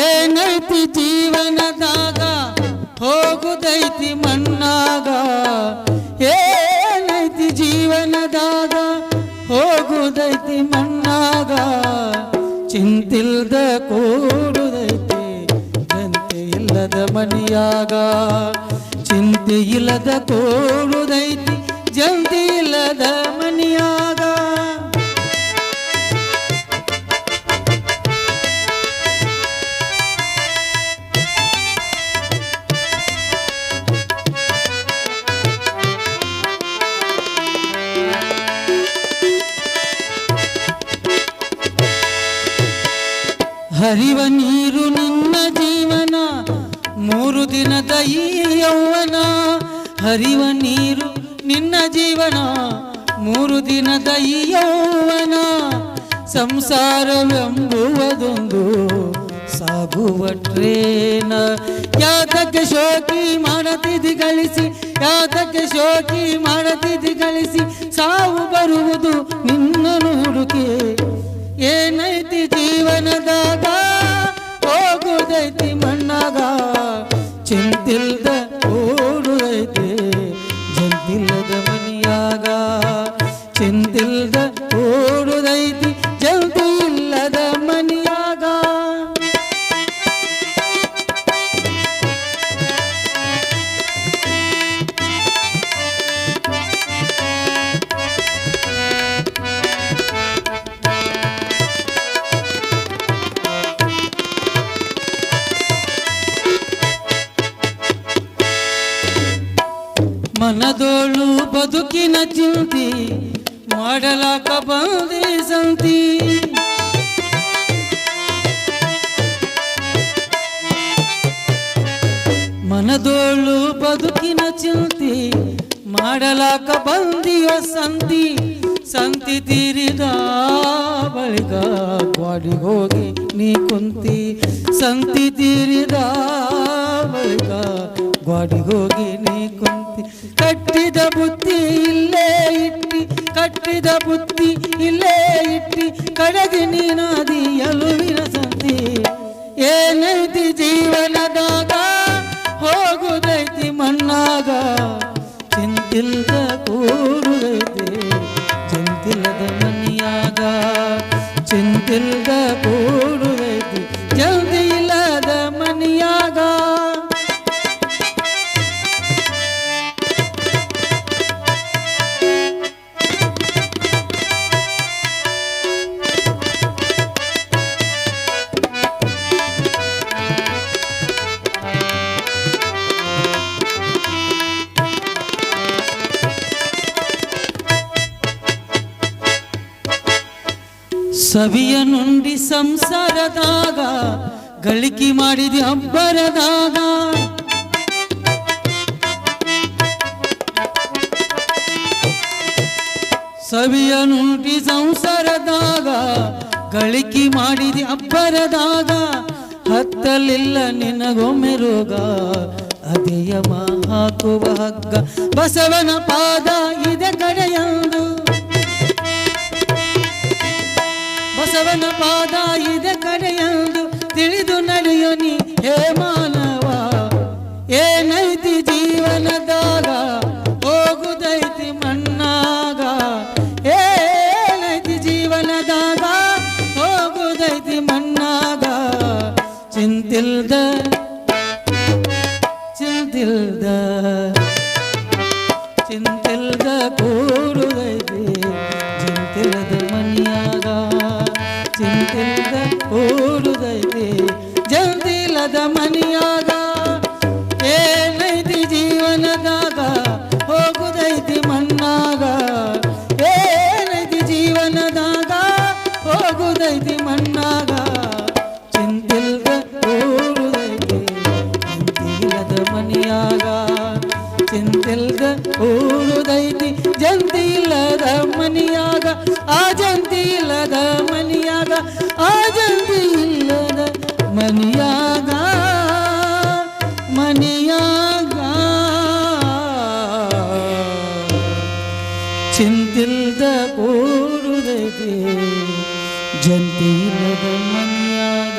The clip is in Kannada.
ಏನೈತಿ ಜೀವನದಾಗ ಹೋಗುದೈತಿ ಮಣ್ಣಾಗ. ಏನೈತಿ ಜೀವನದಾಗ ಹೋಗುದೈತಿ ಮಣ್ಣಾಗ. ಚಿಂತಿಲ್ದ ಕೂಡುದೈತಿ ಚಿಂತೆ ಇಲ್ಲದ ಮನಿಯಾಗ. ಚಿಂತೆ ಇಲ್ಲದ ಕೂಡುದೈತಿ ಜಂತಿ ಇಲ್ಲದ ಮನಿಯಾಗ. ಹರಿವ ನೀರು ನಿನ್ನ ಜೀವನ 3 ದಿನದ ಈ ಯೌವನ. ಹರಿವ ನೀರು ನಿನ್ನ ಜೀವನ 3 ದಿನದ ಈ ಯೌವನ. ಸಂಸಾರವೆಂಬುವುದೊಂದು ಸಾಗುವ ಟ್ರೇನ. ಯಾತಕ್ಕೆ ಶೋಕಿ ಮಾಡತಿದ್ದಿ ಗಳಿಸಿ, ಯಾತಕ್ಕೆ ಶೋಕಿ ಮಾಡತಿದ್ದಿ ಗಳಿಸಿ. ಸಾವು ಬರುವುದು ನಿನ್ನನು ಹುಡುಕಿ. ಏನೈತಿ ಜೀವನದಾಗ ಹೋಗುದೈತಿ ಮಣ್ಣಾಗ. ಚಿಂತಿಲ್ದ ಓಡುದೈತಿ ಜಂತಿಲ್ಲದ ಮನಿಯಾಗ. ಚಿಂತಿಲ್ದ ಓಡುದೈತಿ ಜಂತಿ ಇಲ್ಲದ ಮನಿಯಾಗ. ಮನದೋಳು ಬದುಕಿನ ಚಿಂತಿ ಮಾಡಲಾಕ ಬಂದಿ ಸಂತಿ. ಮನದೋಳು ಬದುಕಿನ ಚಿಂತಿ ಮಾಡಲಾಕ ಬಂದಿಯ ಸಂತಿ. ಸಂತಿ ತೀರಿದ ಬಳಿಕ ಗ್ವಾಡಿಗೆ ಹೋಗಿ ನೀ ಕುಂತಿ. ಸಂತಿ ತೀರಿದ ಬಳಿಕ ಗ್ವಾಡಿಗೆ ಹೋಗಿ ನೀ ಕುಂತಿ. ಕಟ್ಟಿದ ಬುತ್ತಿ ಇಲ್ಲೇ ಇಟ್ಟಿ, ಕಟ್ಟಿದ ಬುತ್ತಿ ಇಲ್ಲೇ ಇಟ್ಟಿ. ಕಡೆಗೆ ನೀನಾದಿ ಎಲುವಿನ ಸಂತಿ. ಏನೈತಿ ಜೀವನದಾಗ ಹೋಗುದೈತಿ ಮಣ್ಣಾಗ. ಚಿಂತಿಲ್ದ ಕೂರುದೈತಿ ಚಿಂತಿಲ್ಲದ ಮನಿಯಾಗ. ಚಿಂತಿಲ್ದ ಕೂರುದೈತಿ ಜಲ್ದಿ ಇಲ್ಲದ ಮನಿಯಾಗ. ಸವಿಯ ನುಂಡಿ ಸಂಸಾರದಾಗ ಗಳಿಕೆ ಮಾಡಿದಿ ಅಬ್ಬರದಾಗ. ಸವಿಯ ನುಂಡಿ ಸಂಸಾರದಾಗ ಗಳಿಕೆ ಮಾಡಿದಿ ಅಬ್ಬರದಾಗ. ಹತ್ತಲಿಲ್ಲ ನಿನಗೊಮ್ಮೆ ರೋಗ ಅದೇಯ ಹಾಕುವ ಹಗ್ಗ. ಬಸವನ ಪಾದ ಇದೆ ಕಡೆಯಂದು, ಬಸವನ ಪಾದ ಇದೆ ಕಡೆಯಂದು. ತಿಳಿದು ನಡೆಯೋ ನೀ ಹೇ ಮಾನವ. ಏನೈತಿ ಜೀವನದಾಗ ಹೋಗುದೈತಿ ಮಣ್ಣಾಗ. ಏನೈತಿ ಜೀವನದಾಗ ಹೋಗುದೈತಿ ಮಣ್ಣಾಗ. ಚಿಂತಿಲ್ದ ಚಿಂತಿಲ್ದ ಚಿಂತಿಲ್ದ ಕೂರುದೈತಿ ಚಿಂತಿಲ್ಲದ ಮನಿಯಾಗ. ಚಿಂತಿಲ್ದ ಕೂರುದೈತಿ ಜಲ್ದಿಲ್ಲದ ಮನಿಯಾಗ. ಏನೈತಿ ಜೀವನದಾಗ ಹೋಗುದೈತಿ ಮಣ್ಣಾಗ. ಏನೈತಿ ಜೀವನದಾಗ ಹೋಗುದೈತಿ ಮಣ್ಣಾಗ. ಚಿಂತಿಲ್ದ ಕೂರುದೈತಿ ಜಂತಿಲ್ಲದ ಮನಿಯಾಗ. ಚಿಂತಿಲ್ದ ಕೂರುದೈತಿ ಜಂತಿ ಇಲ್ಲದ ಮನಿಯಾಗ. ಆ ಜಂತಿ ಇಲ್ಲದ ಮನಿಯಾಗ. ಆ ಜಂತಿ ಇಲ್ಲದ ಮನಿಯಾಗ. ಮನಿಯಾಗ ಚಿಂತಿಲ್ದ ಕೂರುದೈತಿ ಜಂತಿ ಇಲ್ಲದ ಮನಿಯಾಗ.